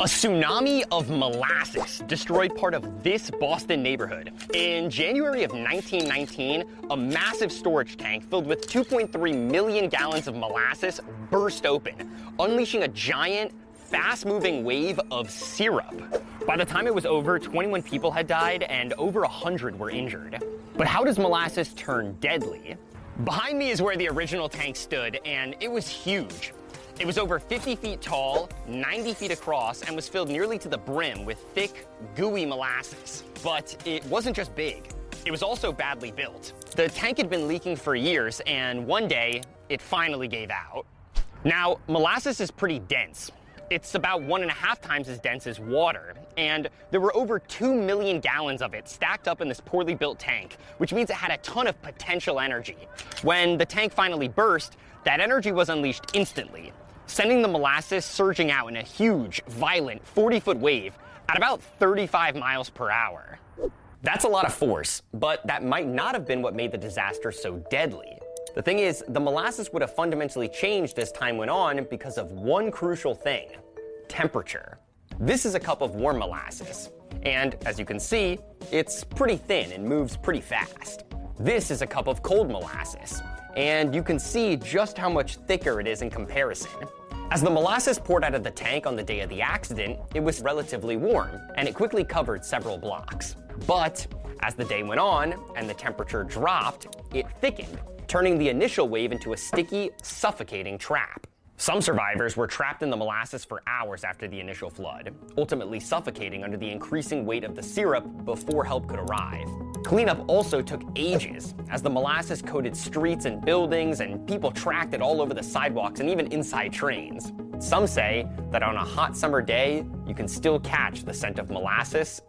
A tsunami of molasses destroyed part of this Boston neighborhood. In January of 1919, a massive storage tank filled with 2.3 million gallons of molasses burst open, unleashing a giant, fast-moving wave of syrup. By the time it was over, 21 people had died and over 100 were injured. But how does molasses turn deadly? Behind me is where the original tank stood, and it was huge. It was over 50 feet tall, 90 feet across, and was filled nearly to the brim with thick, gooey molasses. But it wasn't just big. It was also badly built. The tank had been leaking for years, and one day, it finally gave out. Now, molasses is pretty dense. It's about 1.5 times as dense as water, and there were over 2 million gallons of it stacked up in this poorly built tank, which means it had a ton of potential energy. When the tank finally burst, that energy was unleashed instantly, sending the molasses surging out in a huge, violent 40-foot wave at about 35 miles per hour. That's a lot of force, but that might not have been what made the disaster so deadly. The thing is, the molasses would have fundamentally changed as time went on because of one crucial thing: temperature. This is a cup of warm molasses, and as you can see, it's pretty thin and moves pretty fast. This is a cup of cold molasses, and you can see just how much thicker it is in comparison. As the molasses poured out of the tank on the day of the accident, it was relatively warm, and it quickly covered several blocks. But as the day went on and the temperature dropped, it thickened, turning the initial wave into a sticky, suffocating trap. Some survivors were trapped in the molasses for hours after the initial flood, ultimately suffocating under the increasing weight of the syrup before help could arrive. Cleanup also took ages, as the molasses coated streets and buildings, and people tracked it all over the sidewalks and even inside trains. Some say that on a hot summer day, you can still catch the scent of molasses